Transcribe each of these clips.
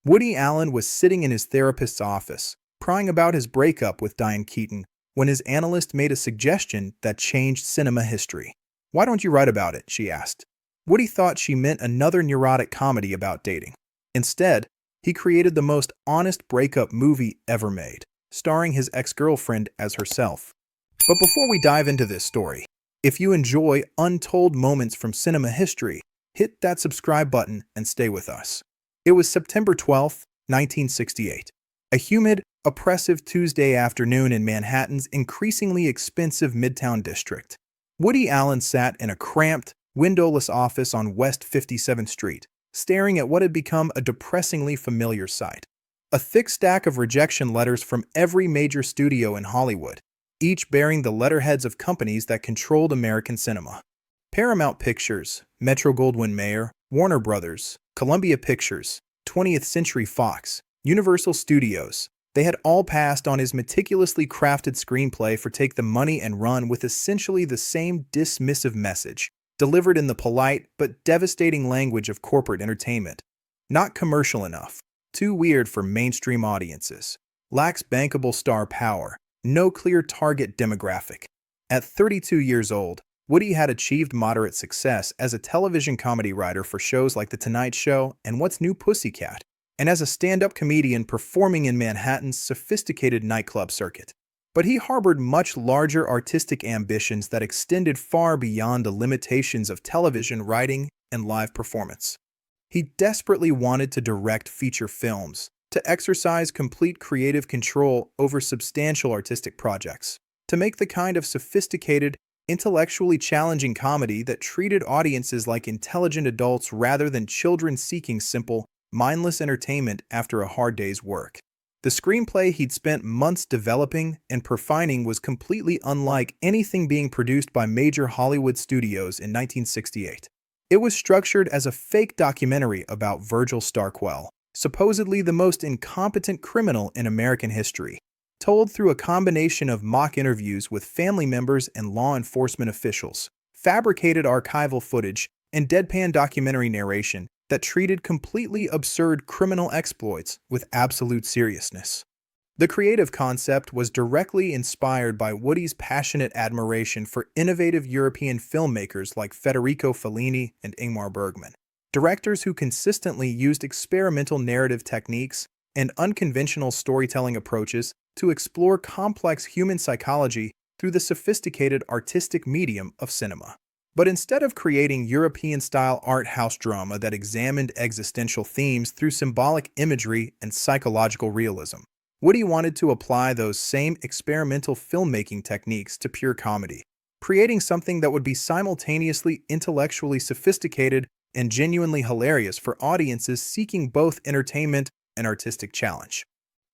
Woody Allen was sitting in his therapist's office, crying about his breakup with Diane Keaton, when his analyst made a suggestion that changed cinema history. "Why don't you write about it?" she asked. Woody thought she meant another neurotic comedy about dating. Instead, he created the most honest breakup movie ever made, starring his ex-girlfriend as herself. But before we dive into this story, if you enjoy untold moments from cinema history, hit that subscribe button and stay with us. It was September 12, 1968. A humid, oppressive Tuesday afternoon in Manhattan's increasingly expensive Midtown district. Woody Allen sat in a cramped, windowless office on West 57th Street, staring at what had become a depressingly familiar sight. A thick stack of rejection letters from every major studio in Hollywood, each bearing the letterheads of companies that controlled American cinema. Paramount Pictures, Metro-Goldwyn-Mayer, Warner Brothers, Columbia Pictures, 20th Century Fox, Universal Studios. They had all passed on his meticulously crafted screenplay for Take the Money and Run with essentially the same dismissive message, delivered in the polite but devastating language of corporate entertainment. Not commercial enough, too weird for mainstream audiences, lacks bankable star power, no clear target demographic. At 32 years old, Woody had achieved moderate success as a television comedy writer for shows like The Tonight Show and What's New Pussycat, and as a stand-up comedian performing in Manhattan's sophisticated nightclub circuit. But he harbored much larger artistic ambitions that extended far beyond the limitations of television writing and live performance. He desperately wanted to direct feature films, to exercise complete creative control over substantial artistic projects, to make the kind of sophisticated, intellectually challenging comedy that treated audiences like intelligent adults rather than children seeking simple, mindless entertainment after a hard day's work. The screenplay he'd spent months developing and refining was completely unlike anything being produced by major Hollywood studios in 1968. It was structured as a fake documentary about Virgil Starquel, supposedly the most incompetent criminal in American history, told through a combination of mock interviews with family members and law enforcement officials, fabricated archival footage, and deadpan documentary narration that treated completely absurd criminal exploits with absolute seriousness. The creative concept was directly inspired by Woody's passionate admiration for innovative European filmmakers like Federico Fellini and Ingmar Bergman, directors who consistently used experimental narrative techniques and unconventional storytelling approaches to explore complex human psychology through the sophisticated artistic medium of cinema. But instead of creating European-style art house drama that examined existential themes through symbolic imagery and psychological realism, Woody wanted to apply those same experimental filmmaking techniques to pure comedy, creating something that would be simultaneously intellectually sophisticated and genuinely hilarious for audiences seeking both entertainment and artistic challenge.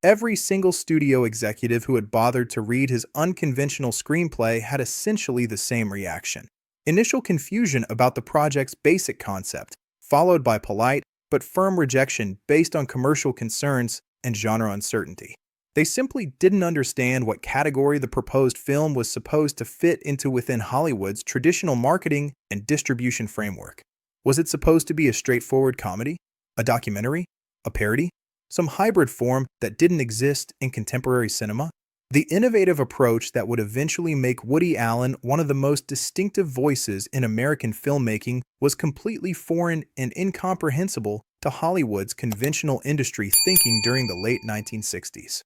Every single studio executive who had bothered to read his unconventional screenplay had essentially the same reaction. Initial confusion about the project's basic concept, followed by polite but firm rejection based on commercial concerns and genre uncertainty. They simply didn't understand what category the proposed film was supposed to fit into within Hollywood's traditional marketing and distribution framework. Was it supposed to be a straightforward comedy? A documentary? A parody? Some hybrid form that didn't exist in contemporary cinema? The innovative approach that would eventually make Woody Allen one of the most distinctive voices in American filmmaking was completely foreign and incomprehensible to Hollywood's conventional industry thinking during the late 1960s.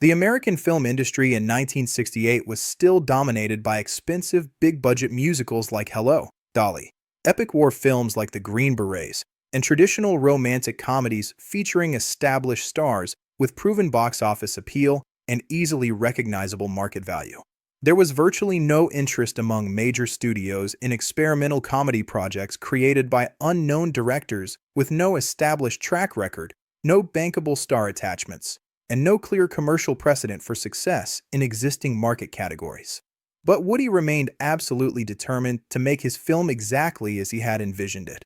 The American film industry in 1968 was still dominated by expensive, big-budget musicals like Hello, Dolly, epic war films like The Green Berets, and traditional romantic comedies featuring established stars with proven box office appeal and easily recognizable market value. There was virtually no interest among major studios in experimental comedy projects created by unknown directors with no established track record, no bankable star attachments, and no clear commercial precedent for success in existing market categories. But Woody remained absolutely determined to make his film exactly as he had envisioned it,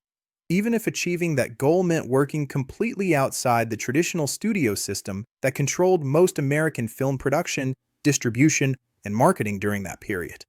even if achieving that goal meant working completely outside the traditional studio system that controlled most American film production, distribution, and marketing during that period.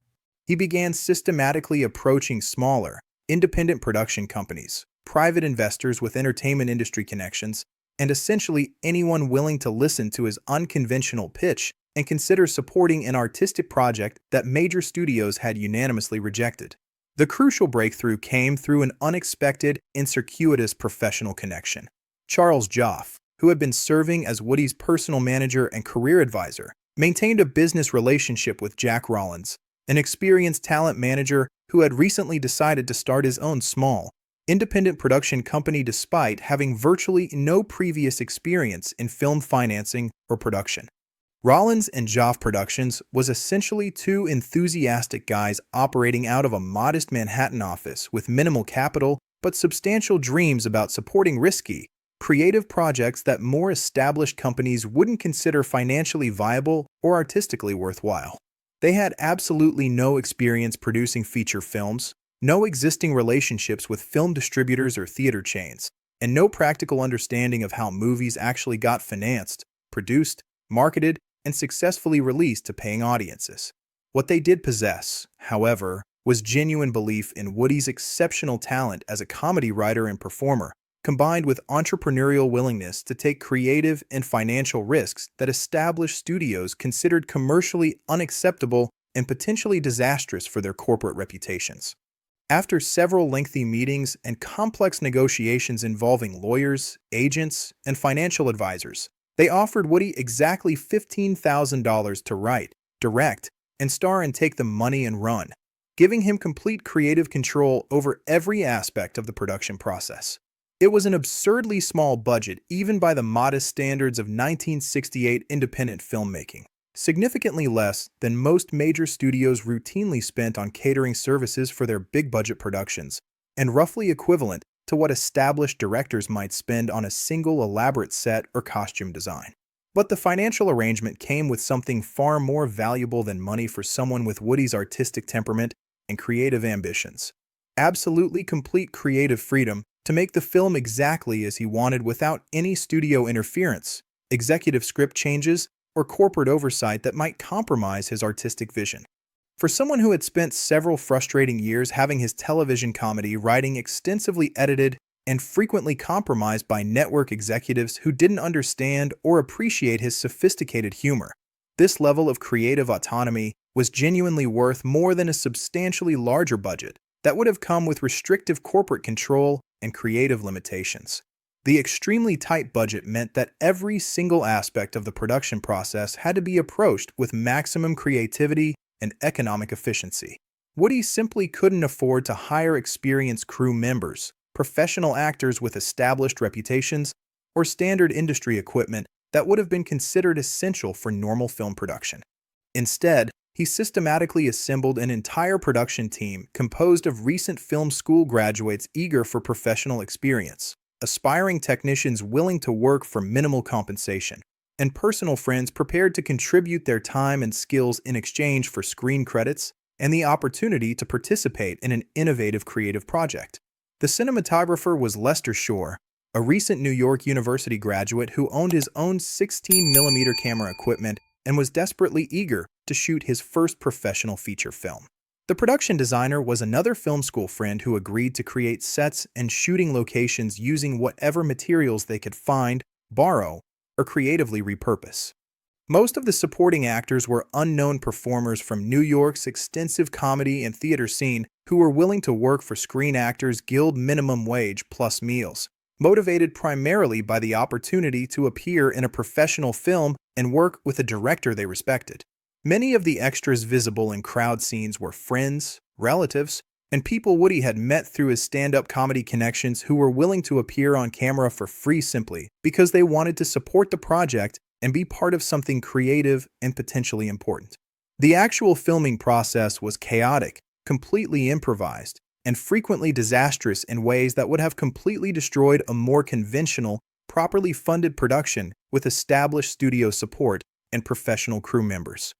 He began systematically approaching smaller, independent production companies, private investors with entertainment industry connections, and essentially anyone willing to listen to his unconventional pitch and consider supporting an artistic project that major studios had unanimously rejected. The crucial breakthrough came through an unexpected and circuitous professional connection. Charles Joff, who had been serving as Woody's personal manager and career advisor, maintained a business relationship with Jack Rollins, an experienced talent manager who had recently decided to start his own small, independent production company despite having virtually no previous experience in film financing or production. Rollins and Joff Productions was essentially two enthusiastic guys operating out of a modest Manhattan office with minimal capital but substantial dreams about supporting risky, creative projects that more established companies wouldn't consider financially viable or artistically worthwhile. They had absolutely no experience producing feature films, no existing relationships with film distributors or theater chains, and no practical understanding of how movies actually got financed, produced, marketed, and successfully released to paying audiences. What they did possess, however, was genuine belief in Woody's exceptional talent as a comedy writer and performer, combined with entrepreneurial willingness to take creative and financial risks that established studios considered commercially unacceptable and potentially disastrous for their corporate reputations. After several lengthy meetings and complex negotiations involving lawyers, agents, and financial advisors, they offered Woody exactly $15,000 to write, direct, and star and take the money and run, giving him complete creative control over every aspect of the production process. It was an absurdly small budget even by the modest standards of 1968 independent filmmaking, significantly less than most major studios routinely spent on catering services for their big-budget productions, and roughly equivalent to what established directors might spend on a single elaborate set or costume design. But the financial arrangement came with something far more valuable than money for someone with Woody's artistic temperament and creative ambitions. Absolutely complete creative freedom to make the film exactly as he wanted without any studio interference, executive script changes, or corporate oversight that might compromise his artistic vision. For someone who had spent several frustrating years having his television comedy writing extensively edited and frequently compromised by network executives who didn't understand or appreciate his sophisticated humor, this level of creative autonomy was genuinely worth more than a substantially larger budget that would have come with restrictive corporate control and creative limitations. The extremely tight budget meant that every single aspect of the production process had to be approached with maximum creativity and economic efficiency. Woody simply couldn't afford to hire experienced crew members, professional actors with established reputations, or standard industry equipment that would have been considered essential for normal film production. Instead, he systematically assembled an entire production team composed of recent film school graduates eager for professional experience, aspiring technicians willing to work for minimal compensation, and personal friends prepared to contribute their time and skills in exchange for screen credits and the opportunity to participate in an innovative creative project. The cinematographer was Lester Shore, a recent New York University graduate who owned his own 16mm camera equipment and was desperately eager to shoot his first professional feature film. The production designer was another film school friend who agreed to create sets and shooting locations using whatever materials they could find, borrow, or creatively repurpose. Most of the supporting actors were unknown performers from New York's extensive comedy and theater scene who were willing to work for Screen Actors Guild minimum wage plus meals, motivated primarily by the opportunity to appear in a professional film and work with a director they respected. Many of the extras visible in crowd scenes were friends, relatives, and people Woody had met through his stand-up comedy connections who were willing to appear on camera for free simply because they wanted to support the project and be part of something creative and potentially important. The actual filming process was chaotic, completely improvised, and frequently disastrous in ways that would have completely destroyed a more conventional, properly funded production with established studio support and professional crew members.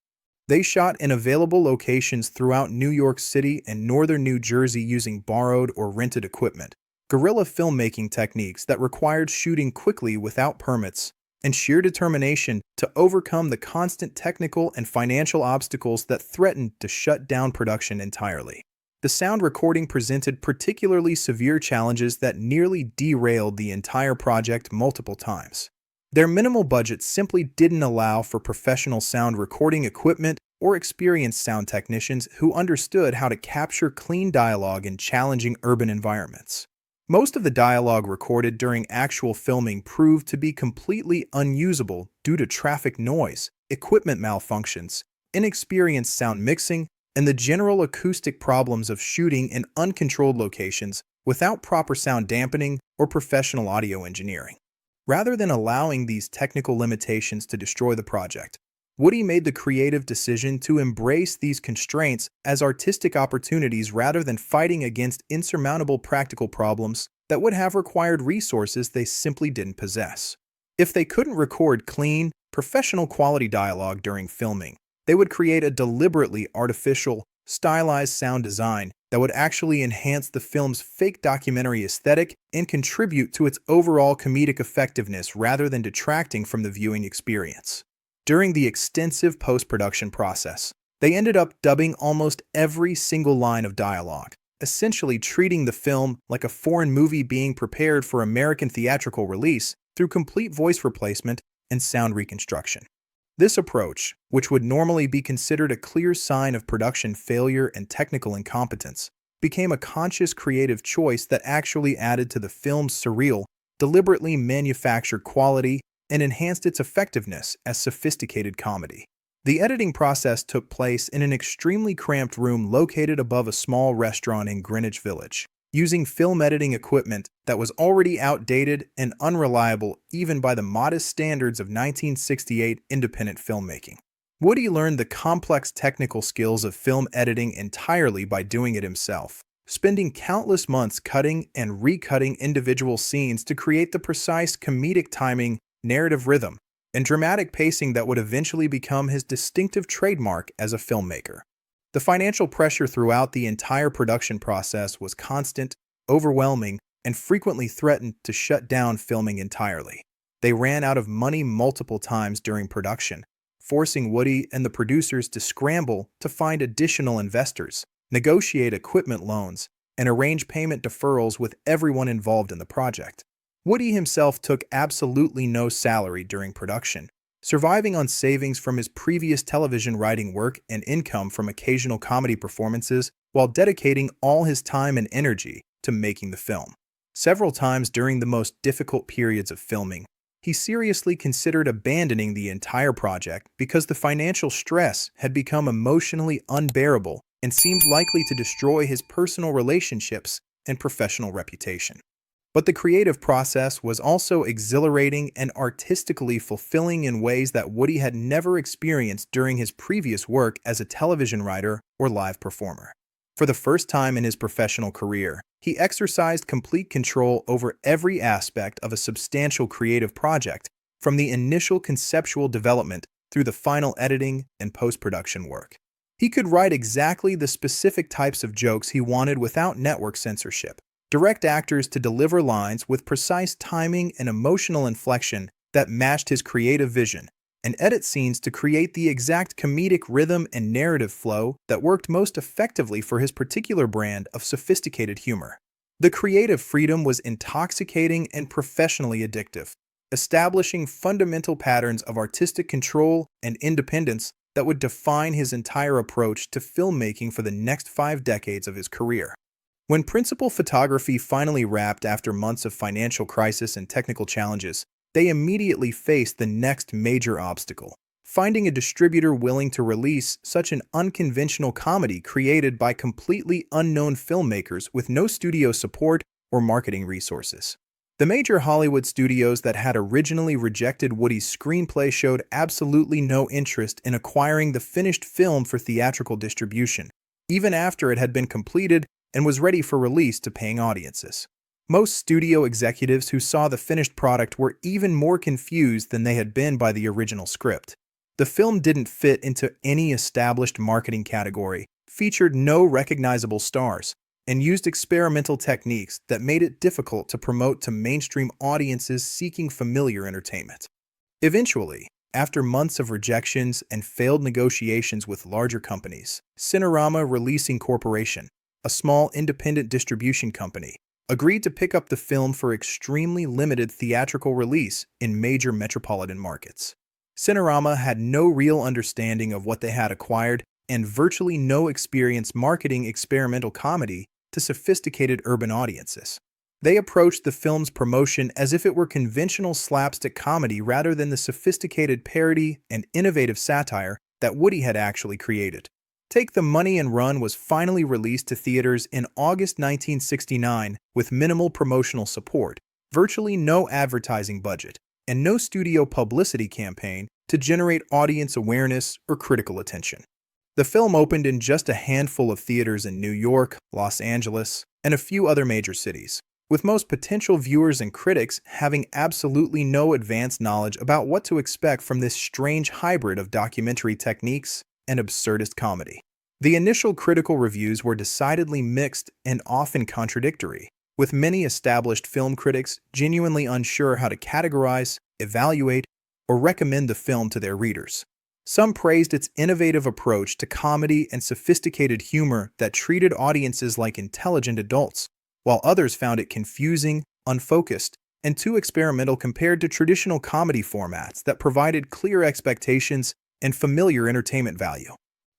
They shot in available locations throughout New York City and northern New Jersey using borrowed or rented equipment, guerrilla filmmaking techniques that required shooting quickly without permits, and sheer determination to overcome the constant technical and financial obstacles that threatened to shut down production entirely. The sound recording presented particularly severe challenges that nearly derailed the entire project multiple times. Their minimal budget simply didn't allow for professional sound recording equipment or experienced sound technicians who understood how to capture clean dialogue in challenging urban environments. Most of the dialogue recorded during actual filming proved to be completely unusable due to traffic noise, equipment malfunctions, inexperienced sound mixing, and the general acoustic problems of shooting in uncontrolled locations without proper sound dampening or professional audio engineering. Rather than allowing these technical limitations to destroy the project, Woody made the creative decision to embrace these constraints as artistic opportunities rather than fighting against insurmountable practical problems that would have required resources they simply didn't possess. If they couldn't record clean, professional quality dialogue during filming, they would create a deliberately artificial, stylized sound design that would actually enhance the film's fake documentary aesthetic and contribute to its overall comedic effectiveness rather than detracting from the viewing experience. During the extensive post-production process, they ended up dubbing almost every single line of dialogue, essentially treating the film like a foreign movie being prepared for American theatrical release through complete voice replacement and sound reconstruction. This approach, which would normally be considered a clear sign of production failure and technical incompetence, became a conscious creative choice that actually added to the film's surreal, deliberately manufactured quality and enhanced its effectiveness as sophisticated comedy. The editing process took place in an extremely cramped room located above a small restaurant in Greenwich Village, using film editing equipment that was already outdated and unreliable even by the modest standards of 1968 independent filmmaking. Woody learned the complex technical skills of film editing entirely by doing it himself, spending countless months cutting and recutting individual scenes to create the precise comedic timing, narrative rhythm, and dramatic pacing that would eventually become his distinctive trademark as a filmmaker. The financial pressure throughout the entire production process was constant, overwhelming, and frequently threatened to shut down filming entirely. They ran out of money multiple times during production, forcing Woody and the producers to scramble to find additional investors, negotiate equipment loans, and arrange payment deferrals with everyone involved in the project. Woody himself took absolutely no salary during production, surviving on savings from his previous television writing work and income from occasional comedy performances while dedicating all his time and energy to making the film. Several times during the most difficult periods of filming, he seriously considered abandoning the entire project because the financial stress had become emotionally unbearable and seemed likely to destroy his personal relationships and professional reputation. But the creative process was also exhilarating and artistically fulfilling in ways that Woody had never experienced during his previous work as a television writer or live performer. For the first time in his professional career, he exercised complete control over every aspect of a substantial creative project, from the initial conceptual development through the final editing and post-production work. He could write exactly the specific types of jokes he wanted without network censorship, direct actors to deliver lines with precise timing and emotional inflection that matched his creative vision, and edit scenes to create the exact comedic rhythm and narrative flow that worked most effectively for his particular brand of sophisticated humor. The creative freedom was intoxicating and professionally addictive, establishing fundamental patterns of artistic control and independence that would define his entire approach to filmmaking for the next 5 decades of his career. When principal photography finally wrapped after months of financial crisis and technical challenges, they immediately faced the next major obstacle: finding a distributor willing to release such an unconventional comedy created by completely unknown filmmakers with no studio support or marketing resources. The major Hollywood studios that had originally rejected Woody's screenplay showed absolutely no interest in acquiring the finished film for theatrical distribution, even after it had been completed and was ready for release to paying audiences. Most studio executives who saw the finished product were even more confused than they had been by the original script. The film didn't fit into any established marketing category, featured no recognizable stars, and used experimental techniques that made it difficult to promote to mainstream audiences seeking familiar entertainment. Eventually, after months of rejections and failed negotiations with larger companies, Cinerama Releasing Corporation, a small independent distribution company, agreed to pick up the film for extremely limited theatrical release in major metropolitan markets. Cinerama had no real understanding of what they had acquired and virtually no experience marketing experimental comedy to sophisticated urban audiences. They approached the film's promotion as if it were conventional slapstick comedy rather than the sophisticated parody and innovative satire that Woody had actually created. Take the Money and Run was finally released to theaters in August 1969 with minimal promotional support, virtually no advertising budget, and no studio publicity campaign to generate audience awareness or critical attention. The film opened in just a handful of theaters in New York, Los Angeles, and a few other major cities, with most potential viewers and critics having absolutely no advanced knowledge about what to expect from this strange hybrid of documentary techniques and absurdist comedy. The initial critical reviews were decidedly mixed and often contradictory, with many established film critics genuinely unsure how to categorize, evaluate, or recommend the film to their readers. Some praised its innovative approach to comedy and sophisticated humor that treated audiences like intelligent adults, while others found it confusing, unfocused, and too experimental compared to traditional comedy formats that provided clear expectations and familiar entertainment value.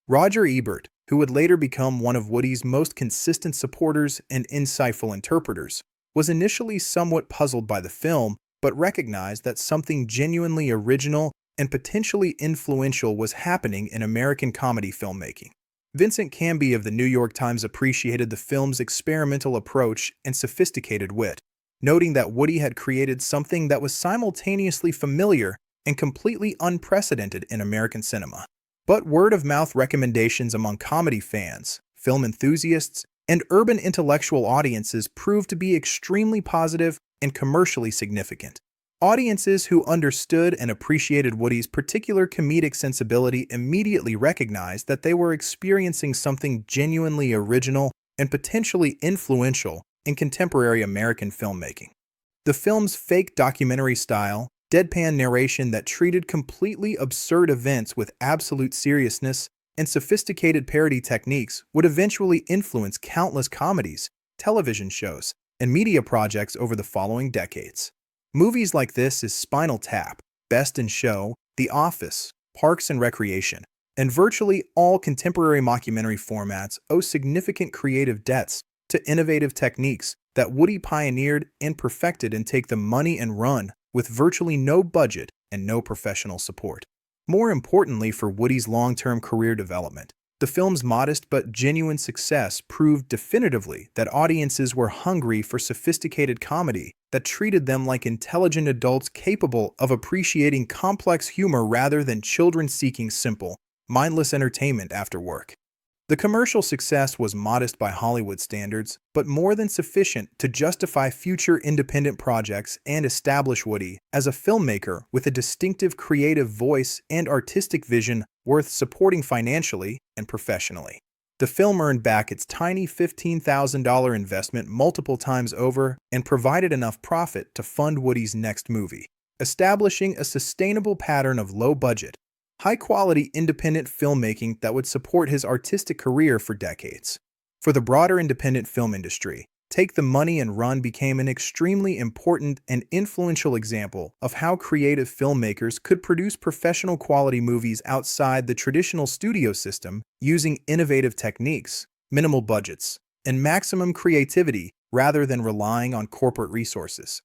Roger Ebert, who would later become one of Woody's most consistent supporters and insightful interpreters, was initially somewhat puzzled by the film, but recognized that something genuinely original and potentially influential was happening in American comedy filmmaking. Vincent Canby of the New York Times appreciated the film's experimental approach and sophisticated wit, noting that Woody had created something that was simultaneously familiar and completely unprecedented in American cinema. But word-of-mouth recommendations among comedy fans, film enthusiasts, and urban intellectual audiences proved to be extremely positive and commercially significant. Audiences who understood and appreciated Woody's particular comedic sensibility immediately recognized that they were experiencing something genuinely original and potentially influential in contemporary American filmmaking. The film's fake documentary style, deadpan narration that treated completely absurd events with absolute seriousness, and sophisticated parody techniques would eventually influence countless comedies, television shows, and media projects over the following decades. Movies like this as Spinal Tap, Best in Show, The Office, Parks and Recreation, and virtually all contemporary mockumentary formats owe significant creative debts to innovative techniques that Woody pioneered and perfected in Take the Money and Run with virtually no budget and no professional support. More importantly for Woody's long-term career development, the film's modest but genuine success proved definitively that audiences were hungry for sophisticated comedy that treated them like intelligent adults capable of appreciating complex humor rather than children seeking simple, mindless entertainment after work. The commercial success was modest by Hollywood standards, but more than sufficient to justify future independent projects and establish Woody as a filmmaker with a distinctive creative voice and artistic vision worth supporting financially and professionally. The film earned back its tiny $15,000 investment multiple times over and provided enough profit to fund Woody's next movie, establishing a sustainable pattern of low-budget, high-quality independent filmmaking that would support his artistic career for decades. For the broader independent film industry, Take the Money and Run became an extremely important and influential example of how creative filmmakers could produce professional quality movies outside the traditional studio system using innovative techniques, minimal budgets, and maximum creativity rather than relying on corporate resources.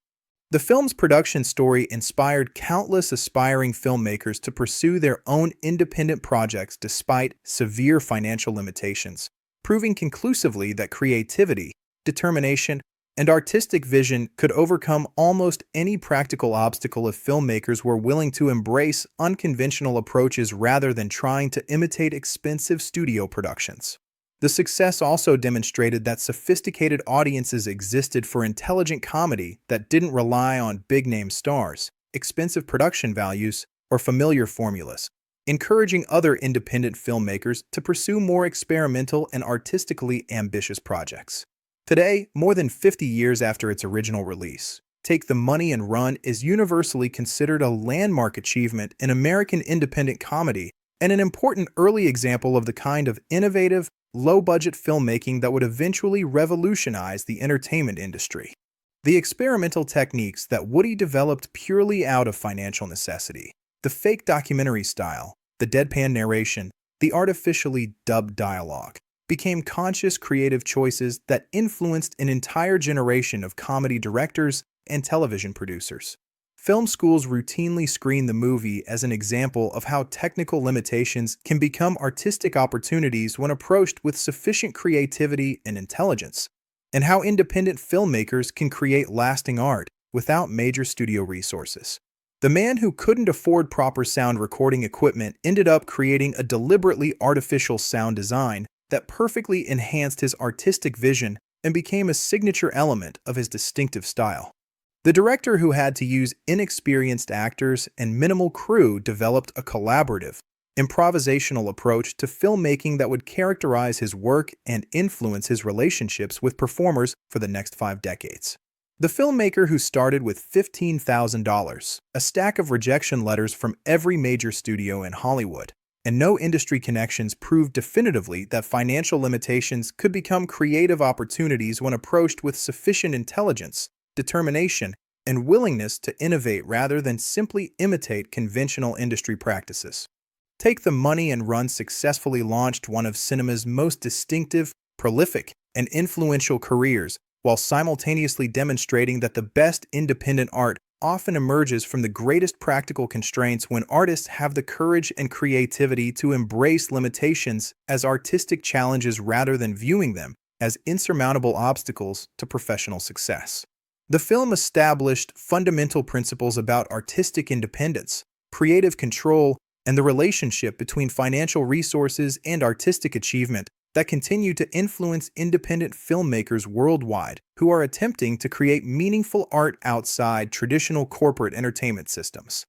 The film's production story inspired countless aspiring filmmakers to pursue their own independent projects despite severe financial limitations, proving conclusively that creativity, determination, and artistic vision could overcome almost any practical obstacle if filmmakers were willing to embrace unconventional approaches rather than trying to imitate expensive studio productions. The success also demonstrated that sophisticated audiences existed for intelligent comedy that didn't rely on big-name stars, expensive production values, or familiar formulas, encouraging other independent filmmakers to pursue more experimental and artistically ambitious projects. Today, more than 50 years after its original release, Take the Money and Run is universally considered a landmark achievement in American independent comedy and an important early example of the kind of innovative, low-budget filmmaking that would eventually revolutionize the entertainment industry. The experimental techniques that Woody developed purely out of financial necessity, the fake documentary style, the deadpan narration, the artificially dubbed dialogue, became conscious creative choices that influenced an entire generation of comedy directors and television producers. Film schools routinely screen the movie as an example of how technical limitations can become artistic opportunities when approached with sufficient creativity and intelligence, and how independent filmmakers can create lasting art without major studio resources. The man who couldn't afford proper sound recording equipment ended up creating a deliberately artificial sound design that perfectly enhanced his artistic vision and became a signature element of his distinctive style. The director, who had to use inexperienced actors and minimal crew, developed a collaborative, improvisational approach to filmmaking that would characterize his work and influence his relationships with performers for the next 5 decades. The filmmaker, who started with $15,000, a stack of rejection letters from every major studio in Hollywood, and no industry connections, proved definitively that financial limitations could become creative opportunities when approached with sufficient intelligence, determination, and willingness to innovate rather than simply imitate conventional industry practices. Take the Money and Run successfully launched one of cinema's most distinctive, prolific, and influential careers, while simultaneously demonstrating that the best independent art often emerges from the greatest practical constraints when artists have the courage and creativity to embrace limitations as artistic challenges rather than viewing them as insurmountable obstacles to professional success. The film established fundamental principles about artistic independence, creative control, and the relationship between financial resources and artistic achievement that continue to influence independent filmmakers worldwide who are attempting to create meaningful art outside traditional corporate entertainment systems.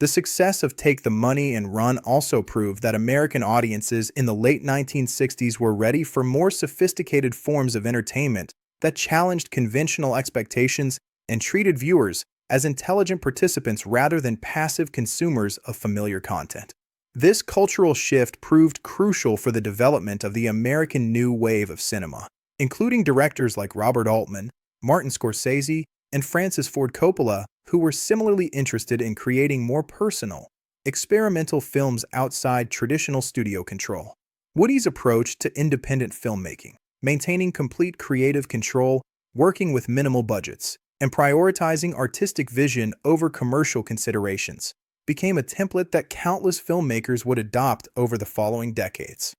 The success of Take the Money and Run also proved that American audiences in the late 1960s were ready for more sophisticated forms of entertainment that challenged conventional expectations and treated viewers as intelligent participants rather than passive consumers of familiar content. This cultural shift proved crucial for the development of the American new wave of cinema, including directors like Robert Altman, Martin Scorsese, and Francis Ford Coppola, who were similarly interested in creating more personal, experimental films outside traditional studio control. Woody's approach to independent filmmaking, maintaining complete creative control, working with minimal budgets, and prioritizing artistic vision over commercial considerations, became a template that countless filmmakers would adopt over the following decades.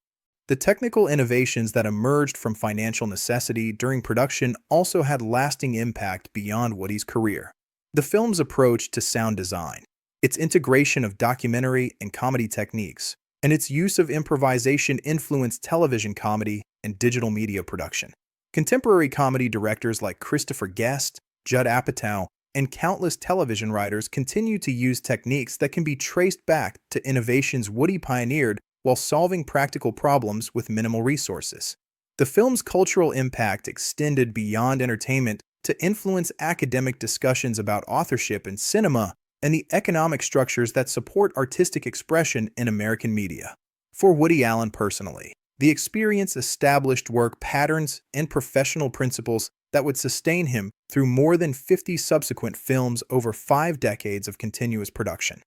The technical innovations that emerged from financial necessity during production also had lasting impact beyond Woody's career. The film's approach to sound design, its integration of documentary and comedy techniques, and its use of improvisation influenced television comedy and digital media production. Contemporary comedy directors like Christopher Guest, Judd Apatow, and countless television writers continue to use techniques that can be traced back to innovations Woody pioneered while solving practical problems with minimal resources. The film's cultural impact extended beyond entertainment to influence academic discussions about authorship in cinema and the economic structures that support artistic expression in American media. For Woody Allen personally, the experience established work patterns and professional principles that would sustain him through more than 50 subsequent films over 5 decades of continuous production.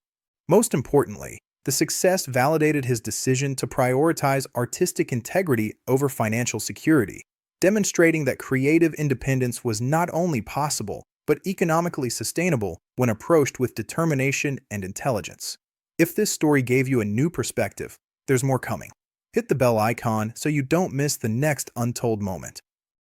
Most importantly, the success validated his decision to prioritize artistic integrity over financial security, demonstrating that creative independence was not only possible, but economically sustainable when approached with determination and intelligence. If this story gave you a new perspective, there's more coming. Hit the bell icon so you don't miss the next Untold moment.